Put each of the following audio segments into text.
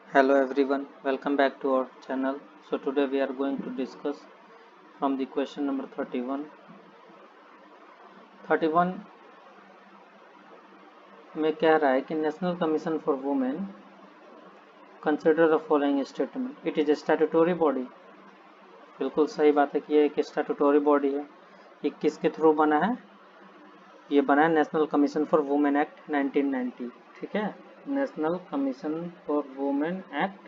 Hello everyone, welcome back to our channel. So today we are going to discuss from the question number 31. 31 में कह रहा है कि national commission for women consider the following statement, it is a statutory body. बिल्कुल सही बात है कि ये एक स्टैट्यूटरी बॉडी है। ये किसके थ्रू बना है? ये बना है national commission for women act 1990। ठीक है, national commission for women act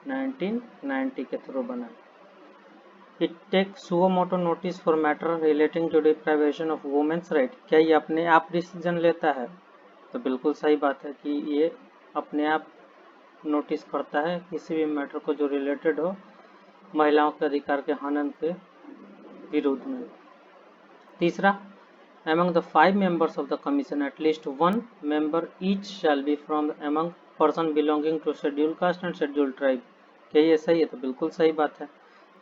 1990 के थ्रू बना है। It takes suo motu notice for matter relating to deprivation of women's right। क्या ये अपने आप डिसीजन लेता है? तो बिल्कुल सही बात है कि ये अपने आप नोटिस करता है किसी भी मैटर को जो रिलेटेड हो महिलाओं के अधिकार के हनन के विरुद्ध में। तीसरा, among the 5 members of the commission at least one member each shall be from among person belonging to scheduled caste and scheduled tribe। क्या ये सही है? तो बिल्कुल सही बात है।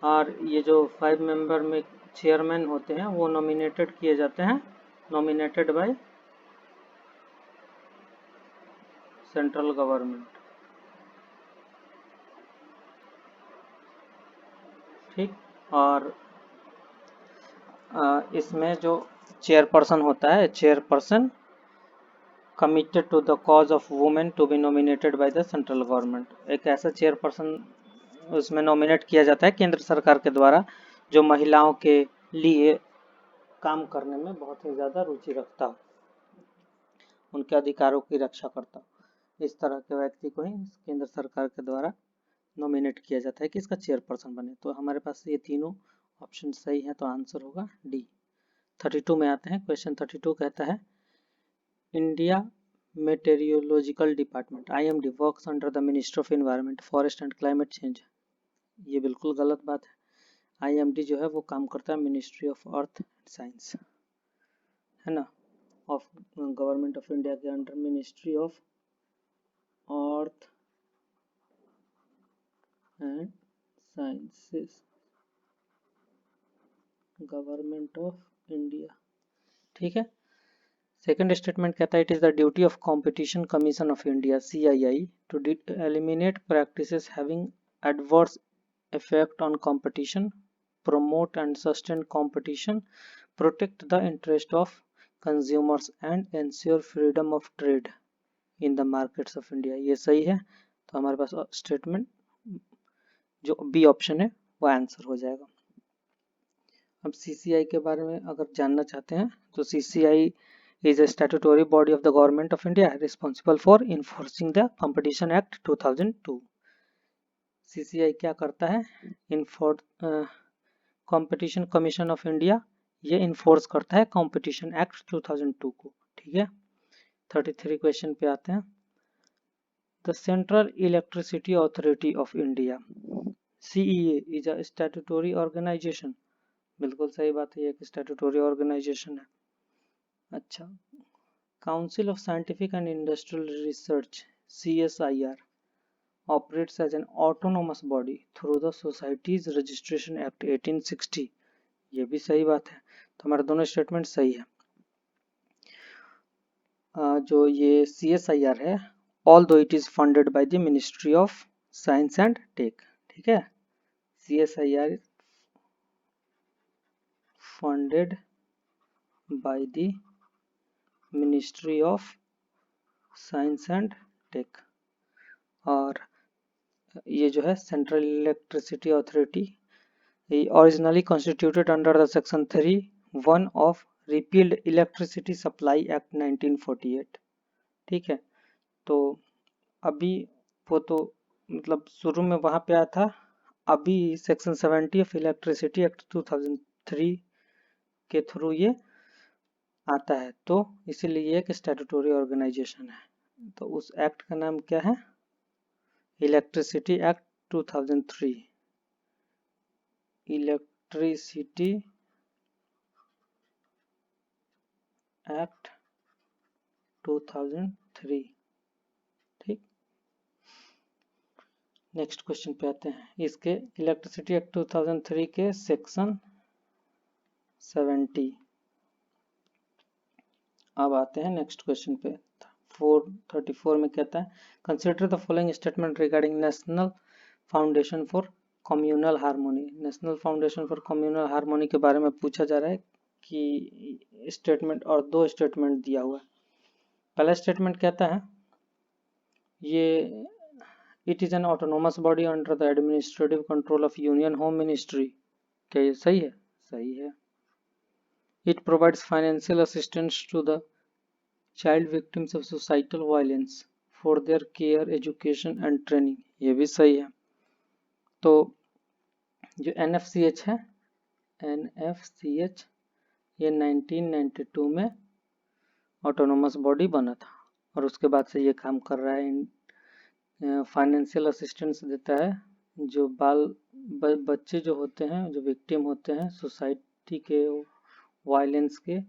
और ये जो 5 मेंबर में चेयरमैन होते हैं वो नॉमिनेटेड किए जाते हैं, नॉमिनेटेड बाय सेंट्रल गवर्नमेंट। ठीक, और इसमें जो चेयरपर्सन होता है, chairperson committed to the cause of women to be nominated by the central government. एक ऐसा चेयरपर्सन उसमें नॉमिनेट किया जाता है केंद्र सरकार के द्वारा जो महिलाओं के लिए काम करने में बहुत ही ज़्यादा रुचि रखता हो, उनके अधिकारों की रक्षा करता हो। इस तरह के व्यक्ति को ही केंद्र सरकार के द्वारा नॉमिनेट किया जाता है कि इसका चेयरपर्सन बने। तो हमारे पास ये तीनों ऑप्शन सही है, तो आंसर होगा डी। 32 में आते हैं। क्वेश्चन 32 कहता है India meteorological department IMD works under the ministry of environment forest and climate change. ये बिल्कुल गलत बात है। IMD जो है वो काम करता है मिनिस्ट्री ऑफ अर्थ साइंस, है ना, ऑफ गवर्नमेंट ऑफ इंडिया के under ministry of earth and sciences, government of India. ठीक है। सेकेंड स्टेटमेंट कहता है it is the duty of competition commission of India CII to eliminate practices having adverse effect on competition, promote and sustain competition, protect the interest of consumers and ensure freedom of trade in the markets of India। ये सही है, तो हमारे पास statement जो B option है वो answer हो जाएगा। अब CCI के बारे में अगर जानना चाहते हैं तो CCI is a statutory body of the government of India responsible for enforcing the Competition Act 2002। CCI क्या करता है? कंपटीशन कमीशन ऑफ इंडिया ये इन्फोर्स करता है कंपटीशन एक्ट 2002 को। ठीक है। 33 क्वेश्चन पे आते हैं। The central electricity authority of India CEA is a statutory organisation. बिल्कुल सही बात है, ये एक स्टैट्यूटरी ऑर्गेनाइजेशन है। अच्छा, council of scientific and industrial research CSIR operates as an autonomous body through the Societies Registration Act 1860। ये भी सही बात है, तो हमारे दोनों स्टेटमेंट सही है। जो ये CSIR है although it is funded by the Ministry of Science and Tech। ठीक है, CSIR funded by the Ministry of Science and Tech। और ये जो है central electricity authority originally constituted under the section 3(1) of repealed Electricity Supply Act 1948। ठीक है, तो अभी वो तो मतलब शुरू में वहां पे आया था, अभी सेक्शन 70 ऑफ इलेक्ट्रिसिटी एक्ट 2003 के थ्रू ये आता है, तो इसीलिए ये एक स्टैट्यूटरी ऑर्गेनाइजेशन है। तो उस एक्ट का नाम क्या है? Electricity act 2003। Electricity act 2003। ठीक, नेक्स्ट क्वेश्चन पे आते हैं। इसके इलेक्ट्रिसिटी एक्ट 2003 के सेक्शन 70। अब आते हैं नेक्स्ट क्वेश्चन पे। 34 में कहता है consider the following statement regarding national foundation for communal harmony. National foundation for communal harmony के बारे में पूछा जा रहा है कि स्टेटमेंट और दो स्टेटमेंट दिया हुआ है। पहला स्टेटमेंट कहता है ये it is an autonomous body under the administrative control of union home ministry. क्या ये सही है? सही है। It provides financial assistance to the child victims of societal violence for their care education and training. ये भी सही है। तो जो NFCH है, NFCH ये 1992 में ऑटोनोमस बॉडी बना था और उसके बाद से ये काम कर रहा है। फाइनेंशियल असिस्टेंस देता है जो बच्चे जो होते हैं, जो विक्टिम होते हैं सोसाइटी के वायलेंस के,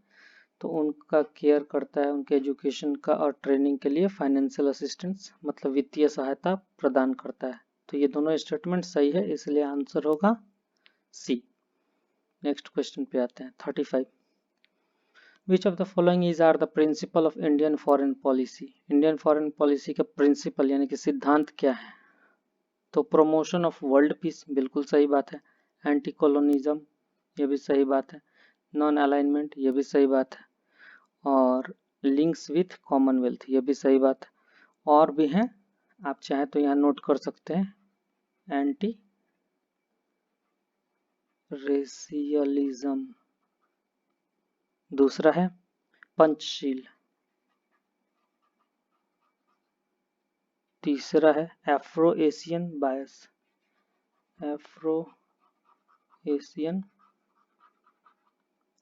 तो उनका केयर करता है, उनके एजुकेशन का और ट्रेनिंग के लिए फाइनेंशियल असिस्टेंस मतलब वित्तीय सहायता प्रदान करता है। तो ये दोनों स्टेटमेंट सही है, इसलिए आंसर होगा सी। नेक्स्ट क्वेश्चन पे आते हैं 35। Which of the following is are the principle of Indian foreign policy? Indian foreign policy का प्रिंसिपल यानी कि सिद्धांत क्या है? तो प्रमोशन ऑफ वर्ल्ड पीस, बिल्कुल सही बात है। एंटी कॉलोनिज्म, ये भी सही बात है। नॉन अलाइनमेंट, ये भी सही बात है। और लिंक्स विथ कॉमनवेल्थ, ये भी सही बात है। और भी हैं, आप चाहें तो यहाँ नोट कर सकते हैं। एंटी रेसियलिज्म, दूसरा है पंचशील, तीसरा है Afro Asian bias, Afro Asian,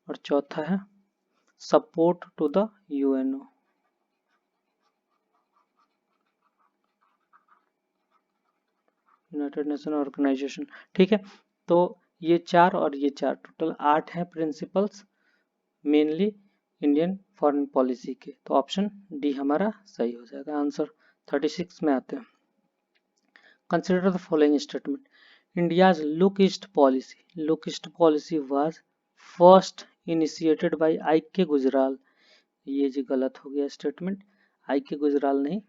और चौथा है support to the UNO. United Nation Organisation. ठीक है, तो ये चार और ये चार टोटल 8 हैं principles mainly Indian foreign policy के। तो ऑप्शन डी हमारा सही हो जाएगा आंसर। 36 में आते हैं। Consider the following statement. India's look east policy, look east policy was first initiated by IK. Gujral. ये जी गलत हो गया स्टेटमेंट, आई.के. गुजराल नहीं,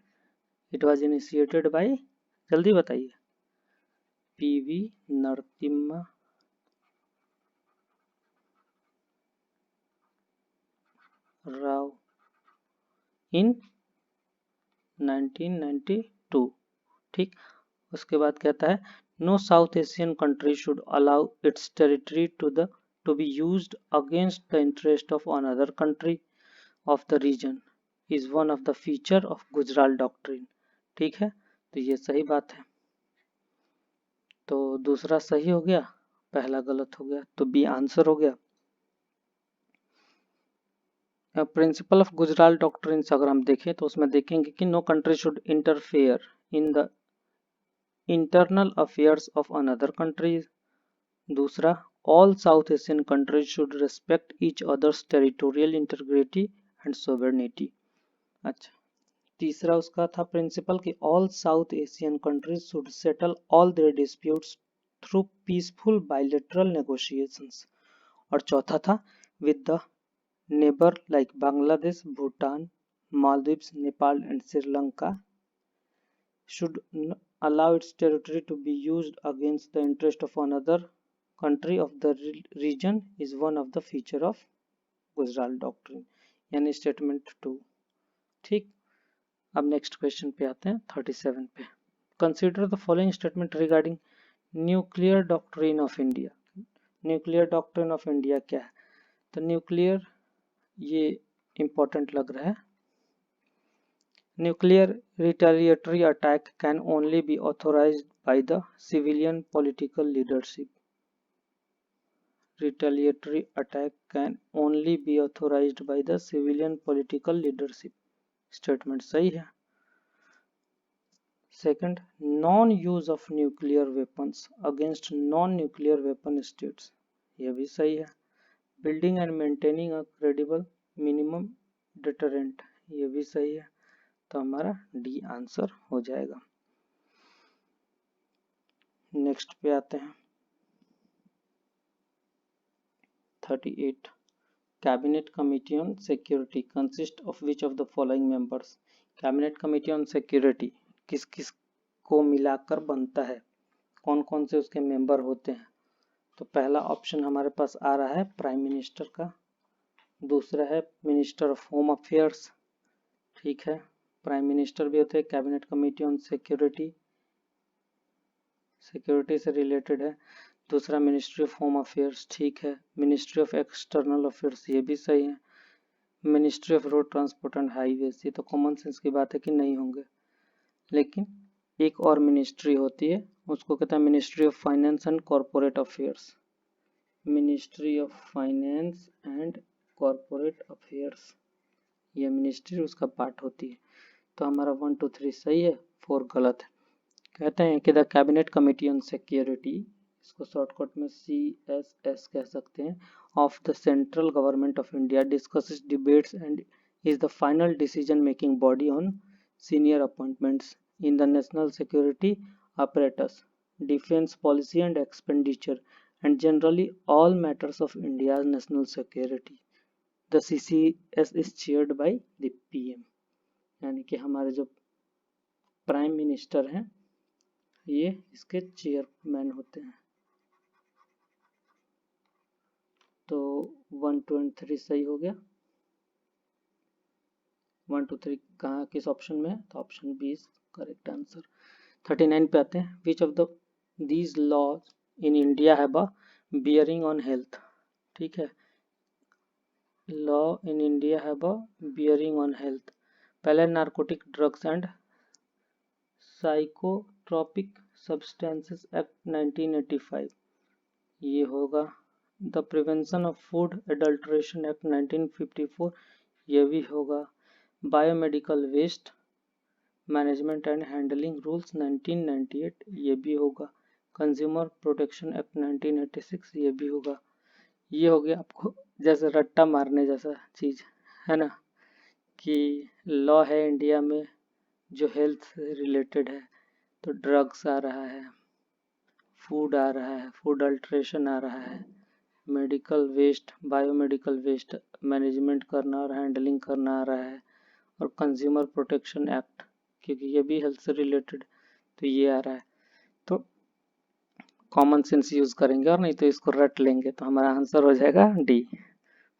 इट वाज इनिशिएटेड बाय, जल्दी बताइए, पी.वी. नरसिम्हा राव इन 1992। ठीक, उसके बाद कहता है no South Asian country should allow its territory to be used against the interest of another country of the region is one of the feature of Gujral doctrine. ठीक है, तो ये सही बात है। तो दूसरा सही हो गया, पहला गलत हो गया, तो बी आंसर हो गया। प्रिंसिपल ऑफ गुजराल डॉक्ट्रिन अगर हम देखें तो उसमें देखेंगे कि no country should interfere in the internal affairs of another country. दूसरा, all South Asian countries should respect each others territorial integrity and sovereignty. अच्छा, तीसरा उसका था प्रिंसिपल कि all South Asian countries should settle all their disputes through peaceful bilateral negotiations. और चौथा था with the neighbour like Bangladesh, Bhutan, Maldives, Nepal and Sri Lanka should allow its territory to be used against the interest of another country of the region is one of the feature of Gujral doctrine, यानी statement 2। ठीक, अब next question पे आते हैं 37 पे। Consider the following statement regarding nuclear doctrine of India. Nuclear doctrine of India क्या है? तो न्यूक्लियर, ये इंपॉर्टेंट लग रहा है। Nuclear retaliatory attack can only be authorized by the civilian political leadership. Retaliatory attack can only be authorized by the civilian political leadership. Statement सही है। Second, non-use of nuclear weapons against non-nuclear weapon states. यह भी सही है। Building and maintaining a credible minimum deterrent. यह भी सही है, तो हमारा डी आंसर हो जाएगा। नेक्स्ट पे आते हैं 38। Cabinet committee on security consist of which of the following members. Cabinet committee on security किस किस को मिलाकर बनता है, कौन कौन से उसके मेंबर होते हैं। तो पहला ऑप्शन हमारे पास आ रहा है प्राइम मिनिस्टर का, दूसरा है मिनिस्टर ऑफ होम अफेयर्स, ठीक है, प्राइम मिनिस्टर भी होते हैं। Cabinet committee on security, security से रिलेटेड है। दूसरा मिनिस्ट्री ऑफ होम अफेयर्स, ठीक है। मिनिस्ट्री ऑफ एक्सटर्नल अफेयर्स, ये भी सही है। Ministry of road transport and highways, ये तो कॉमन सेंस की बात है कि नहीं होंगे। लेकिन एक और मिनिस्ट्री होती है, उसको कहते हैं ministry of finance and corporate affairs. Ministry of finance and corporate affairs, ये मिनिस्ट्री उसका पार्ट होती है। तो हमारा 1 2 3 सही है, 4 गलत है। कहते हैं कि the cabinet committee on security, इसको शॉर्टकट में CSS कह सकते हैं, of the central government of India discusses debates and is the final decision making body on senior appointments in the national security apparatus, defense policy and expenditure, and generally all matters of India's national security. The CCS is chaired by the PM, यानी कि हमारे जो prime minister हैं ये इसके chairman होते हैं। तो 1 2 और 3 सही हो गया। 1 2 3 कहाँ किस ऑप्शन में है, तो option B is correct answer. 39 पे आते हैं। Which of the these laws in India have a bearing on health, ठीक है। Law in India have a bearing on health. पहले narcotic drugs and psychotropic substances act 1985, ये होगा। The prevention of food adulteration act 1954, ये भी होगा। Biomedical waste management and handling rules 1998, ये भी होगा। कंज्यूमर प्रोटेक्शन एक्ट 1986, ये भी होगा। ये हो गया आपको जैसे रट्टा मारने जैसा चीज है ना, कि लॉ है इंडिया में जो हेल्थ से रिलेटेड है, तो ड्रग्स आ रहा है, फूड आ रहा है, फूड अल्ट्रेशन आ रहा है, medical waste biomedical waste management करना और हैंडलिंग करना आ रहा है, और कंज्यूमर प्रोटेक्शन एक्ट क्योंकि ये भी हेल्थ से रिलेटेड, तो ये आ रहा है। तो कॉमन सेंस यूज करेंगे और नहीं तो इसको रट लेंगे, तो हमारा आंसर हो जाएगा डी।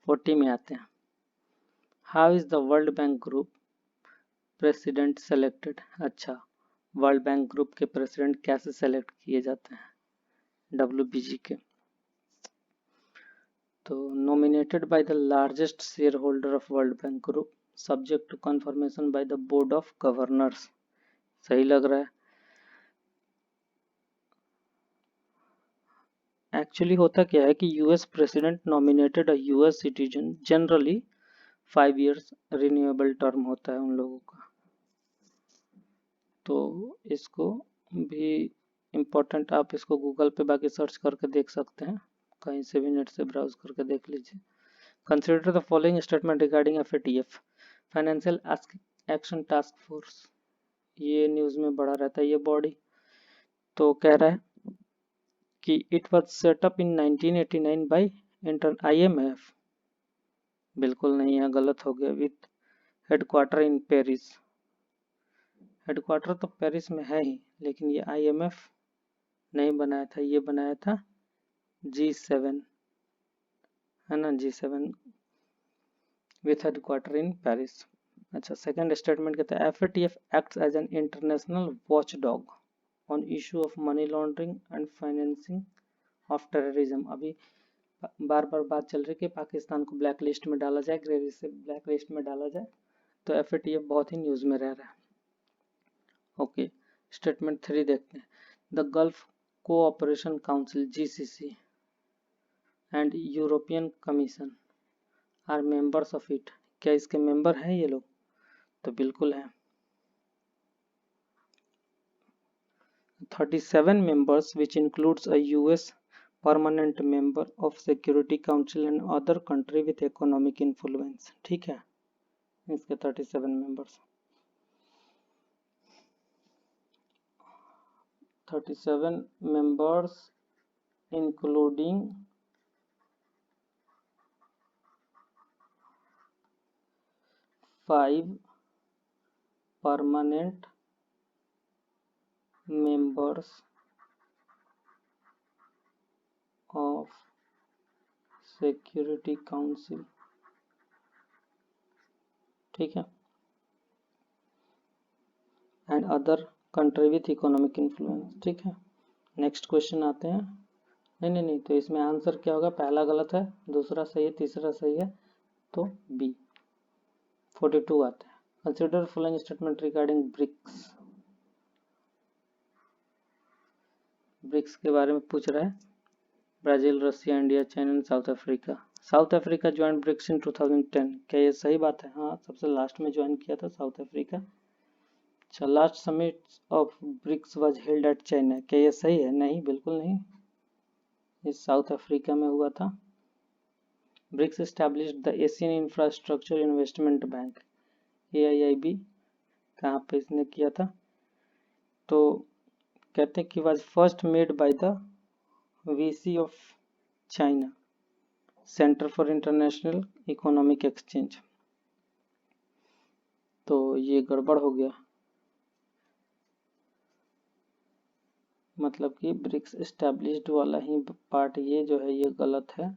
40 में आते हैं। How is the World Bank group president selected. अच्छा, वर्ल्ड बैंक ग्रुप के प्रेसिडेंट कैसे सेलेक्ट किए जाते हैं, WBG के। तो nominated by the largest shareholder of World Bank group, subject to confirmation by the board of governors, सही लग रहा है। एक्चुअली होता क्या है कि US president nominated a US citizen, generally 5 years renewable term होता है उन लोगों का, तो इसको भी इम्पोर्टेंट, आप इसको गूगल पे बाकी सर्च करके देख सकते हैं, कहीं से भी नेट से ब्राउज करके देख लीजिए। Consider the following statement regarding FATF, financial action task force, ये न्यूज में बड़ा रहता है ये बॉडी। तो कह रहा है कि it was set up in 1989 by IMF, बिल्कुल नहीं है, गलत हो गया। With headquarter in Paris, headquarter तो पेरिस में है ही, लेकिन ये IMF नहीं बनाया था, ये बनाया था G7, है ना, G7 with headquarter in Paris. अच्छा, सेकंड स्टेटमेंट कहता है FATF acts as an international watchdog on issue of money laundering and financing of terrorism. अभी बार बार बात चल रही है कि पाकिस्तान को ब्लैक लिस्ट में डाला जाए, ग्रे लिस्ट से ब्लैक लिस्ट में डाला जाए, तो FATF बहुत ही न्यूज में रह रहा है। ओके, स्टेटमेंट 3 देखते हैं। The Gulf Cooperation Council GCC and European Commission are members of it, क्या इसके मेंबर हैं ये लोग, तो बिल्कुल है। 37 members which includes a US permanent member of Security Council and other country with economic influence, ठीक है, इसके 37 members, 37 members including 5 permanent members of security council, ठीक है, and other country with economic influence, ठीक है। नेक्स्ट क्वेश्चन आते हैं। नहीं, तो इसमें आंसर क्या होगा, पहला गलत है, दूसरा सही है, तीसरा सही है, तो बी। 42 आते हैं। Consider following statement regarding BRICS. BRICS के बारे में पूछ रहा है। Brazil, Russia, India, China and South Africa. South Africa join BRICS in 2010। क्या ये सही बात है? हाँ, सबसे लास्ट में ज्वाइन किया था साउथ अफ्रीका। अच्छा, last summit of BRICS was held at China. क्या ये सही है? नहीं, बिल्कुल नहीं, ये साउथ अफ्रीका में हुआ था। BRICS established the Asian infrastructure investment bank, AIIB, कहाँ पे इसने किया था? तो कहते हैं कि was first made by the VC of China, centre for international economic exchange. तो ये गड़बड़ हो गया, मतलब कि ब्रिक्स एस्टैब्लिश्ड वाला ही पार्ट ये जो है ये गलत है।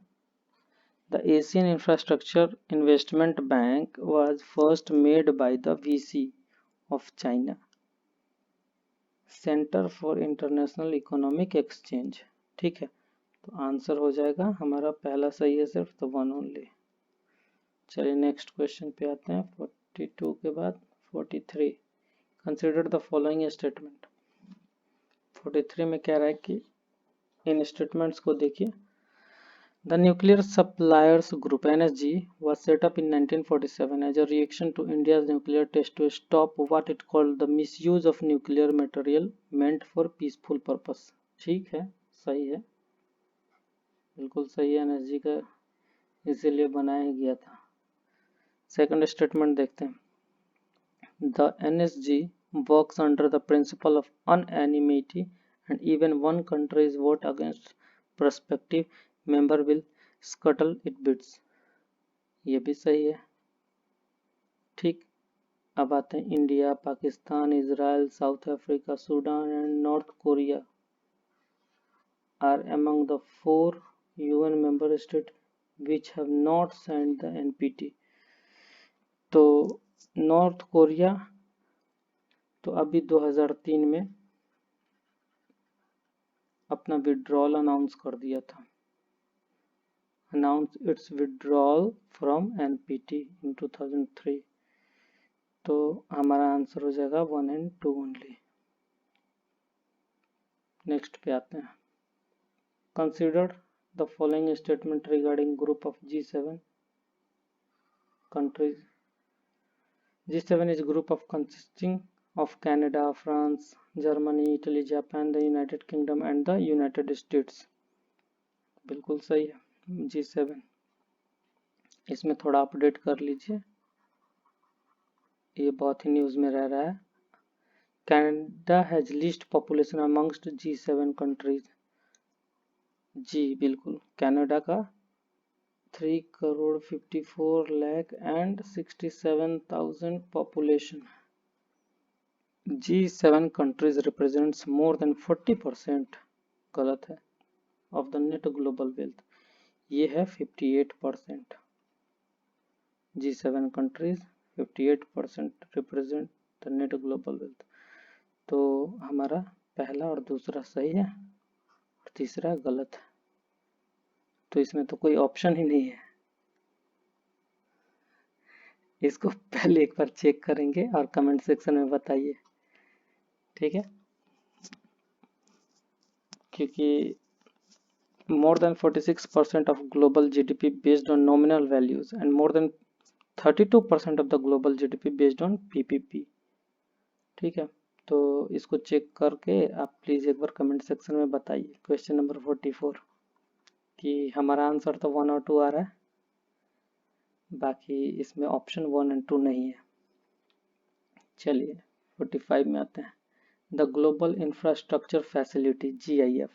The Asian infrastructure investment bank was first made by the VC of China, centre for international economic exchange, ठीक है। तो आंसर हो जाएगा हमारा पहला सही है सिर्फ, तो 1 ओनली। चलिए नेक्स्ट क्वेश्चन पे आते हैं। 42 के बाद 43। Consider the following statement. 43 में कह रहा है कि इन स्टेटमेंट्स को देखिए। The nuclear suppliers group NSG was set up in 1947 as a reaction to India's nuclear test to stop what it called the misuse of nuclear material meant for peaceful purpose। ठीक है, सही है, बिल्कुल सही है, NSG का इसीलिए बनाया गया था। सेकंड स्टेटमेंट देखते हैं। The NSG works under the principle of unanimity and even one country's vote against prospective member will scuttle its bids। ये भी सही है, ठीक। अब आते हैं India, Pakistan, Israel, south Africa, Sudan and north Korea are among the 4 UN member states which have not signed the NPT। तो north Korea तो अभी 2003 में अपना विड्रॉल अनाउंस कर दिया था, announce it's withdrawal from NPT इन 2003। तो हमारा आंसर हो जाएगा 1 and 2 ओनली। नेक्स्ट पे आते हैं। Consider the following statement regarding group of G7 countries। G7 is a group of consisting of Canada, France, Germany, Italy, Japan, the United Kingdom and the United States। बिल्कुल सही है, G7। इसमें थोड़ा update कर लीजिए, ये बहुत ही न्यूज में रह रहा है। Canada has least population amongst G7 countries। जी बिल्कुल, कनाडा का 3,54,67,000 population। G7 countries represents more than 40%, गलत है, of the net global wealth। ये है 58%। G7 countries 58% represent the net global wealth। तो हमारा पहला और दूसरा सही है और तीसरा गलत है, तो इसमें तो कोई ऑप्शन ही नहीं है। इसको पहले एक बार चेक करेंगे और कमेंट सेक्शन में बताइए, ठीक है, क्योंकि more than 46% of global GDP based on nominal values and more than 32% of the global GDP based on PPP। ठीक है, तो इसको चेक करके आप प्लीज एक बार कमेंट सेक्शन में बताइए। क्वेश्चन नंबर 44 कि हमारा आंसर तो 1 और 2 आ रहा है, बाकी इसमें ऑप्शन 1 और 2 नहीं है। चलिए 45 में आते हैं। The global infrastructure facility GIF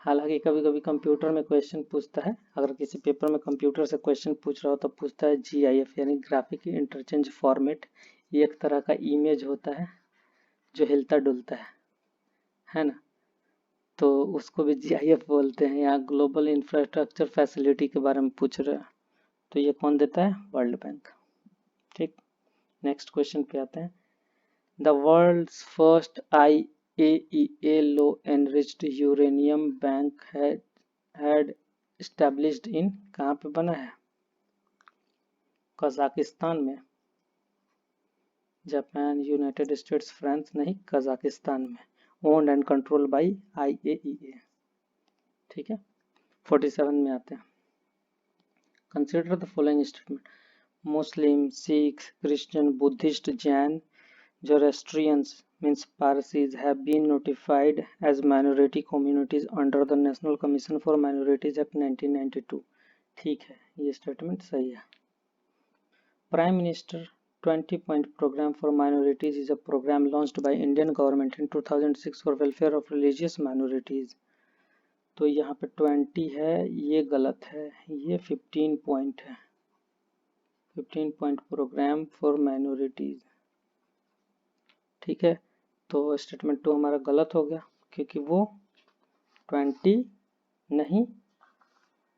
हालांकि कभी कभी कंप्यूटर में क्वेश्चन पूछता है, अगर किसी पेपर में कंप्यूटर से क्वेश्चन पूछ रहा हो तो पूछता है GIF यानी ग्राफिक इंटरचेंज फॉर्मेट। ये एक तरह का इमेज होता है जो हिलता डुलता है ना, तो उसको भी GIF बोलते हैं। यहाँ ग्लोबल इंफ्रास्ट्रक्चर फैसिलिटी के बारे में पूछ रहे हैं, तो ये कौन देता है? World Bank. ठीक, नेक्स्ट क्वेश्चन पे आते हैं। The world's first IAEA low enriched uranium bank had established in, कहाँ पे बना है? कजाकिस्तान में। जापान, यूनाइटेड स्टेट्स, फ्रांस नहीं, कजाकिस्तान में। Owned and control by IAEA। ठीक है, 47 में आते हैं। Consider the following statement. Muslim, Sikh, Christian, Buddhist, Jain, Zoroastrians means Parsis have been notified as minority communities under the National Commission for Minorities Act 1992। ठीक है, ये स्टेटमेंट सही है। Prime Minister 20-point program for minorities is a program launched by Indian government in 2006 for welfare of religious minorities। तो यहाँ पे 20 है, ये गलत है, ये 15 पॉइंट है। 15 पॉइंट प्रोग्राम फॉर माइनॉरिटीज। ठीक है, तो स्टेटमेंट 2 हमारा गलत हो गया, क्योंकि वो 20 नहीं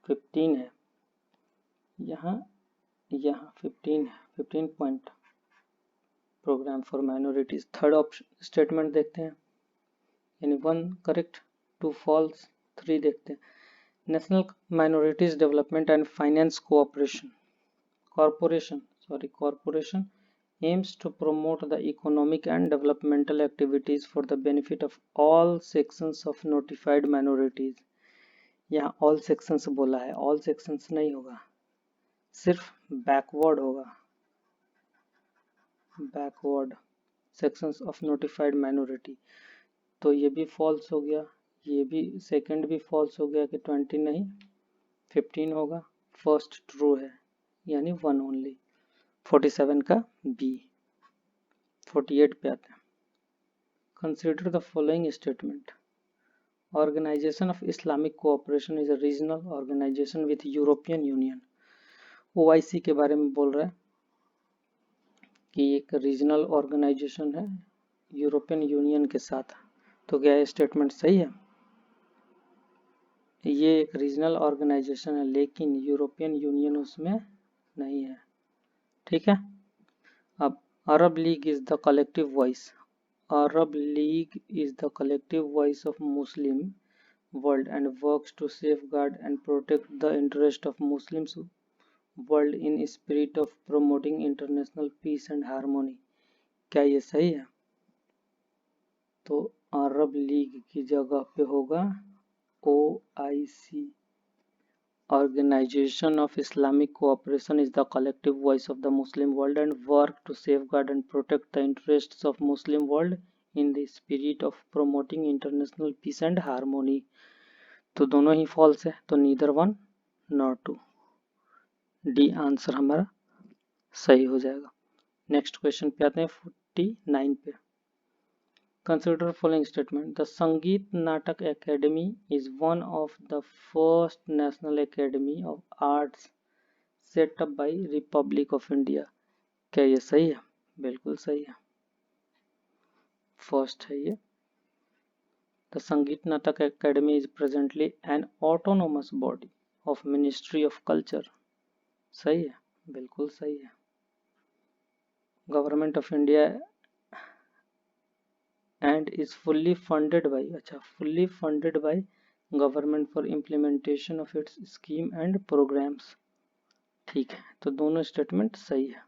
15 है। यहाँ 15 है, 15 point programme for minorities. Third option statement देखते हैं, यानी 1 करेक्ट 2 फॉल्स। 3 देखते हैं। National minorities development and finance corporation aims to promote the economic and developmental activities for the benefit of all sections of notified minorities। यहाँ all sections बोला है, all sections नहीं होगा, सिर्फ backward होगा, backward sections of notified minority। तो ये भी false हो गया, ये भी सेकंड भी false हो गया कि 20 नहीं 15 होगा। फर्स्ट ट्रू है, यानी 1 ओनली। 47 का बी। 48 पे आते हैं। Consider the following statement. Organisation of Islamic cooperation is a regional organisation with European Union. OIC के बारे में बोल रहा है कि एक रीजनल ऑर्गेनाइजेशन है यूरोपियन यूनियन के साथ। तो क्या ये स्टेटमेंट सही है? ये एक रीजनल ऑर्गेनाइजेशन है, लेकिन यूरोपियन यूनियन उसमें नहीं है। ठीक है, अब Arab League is the collective voice. Arab League is the collective voice of Muslim world and works to safeguard and protect the interest of Muslims world in spirit of promoting international peace and harmony। क्या ये सही है? तो अरब league की जगह पे होगा OIC। Organization of Islamic Cooperation is the collective voice of the Muslim world and work to safeguard and protect the interests of Muslim world in the spirit of promoting international peace and harmony। तो दोनों ही false है, तो neither 1 not 2। D answer हमारा सही हो जाएगा। Next question पे आते हैं 49 पे। Consider following statement. The Sangeet Natak Academy is one of the first National Academy of Arts set up by Republic of India। क्या ये सही है? बिल्कुल सही है, फर्स्ट है ये। The Sangeet Natak Academy is presently an autonomous body of Ministry of Culture। सही है, बिल्कुल सही है। Government of India and is fully funded by, अच्छा fully funded by government for implementation of its scheme and programs। ठीक है, तो दोनों स्टेटमेंट सही है,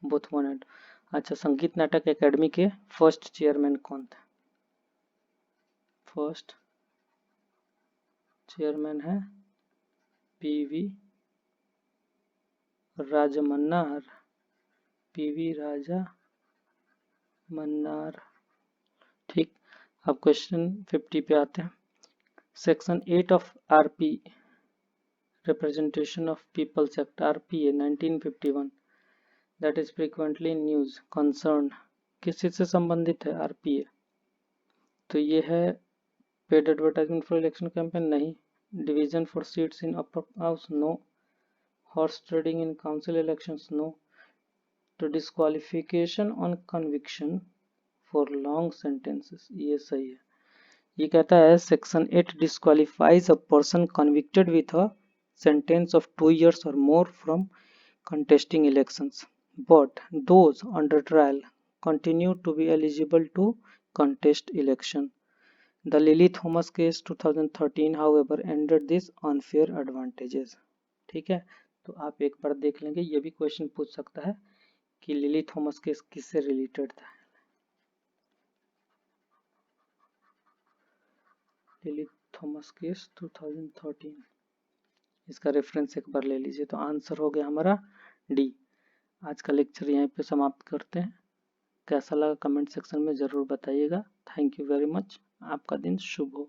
बोथ 1 and। अच्छा, संगीत नाटक एकेडमी के फर्स्ट चेयरमैन कौन थे? फर्स्ट चेयरमैन है PV राजमन्नार। PV राजा मन्नार। ठीक, अब क्वेश्चन 50 पे आते हैं। Section 8 of RP Representation of People's Act RPA 1951 that is frequently in news concerned किस चीज से संबंधित है RPA? तो ये है paid advertisement for election campaign नहीं. Division for seats in upper house no. Horse trading in council elections no. तो disqualification on conviction for long sentences ये सही है. ये कहता है section 8 disqualifies a person convicted with a sentence of 2 years or more from contesting elections, but those under trial continue to be eligible to contest election. The Lily Thomas case 2013 however ended this unfair advantages. ठीक है, तो आप एक बार देख लेंगे. ये भी question पूछ सकता है कि लिली थॉमस केस किससे रिलेटेड था. लिली थॉमस केस 2013, इसका रेफरेंस एक बार ले लीजिए. तो आंसर हो गया हमारा डी. आज का लेक्चर यहीं पे समाप्त करते हैं. कैसा लगा कमेंट सेक्शन में ज़रूर बताइएगा. Thank you very much. आपका दिन शुभ हो.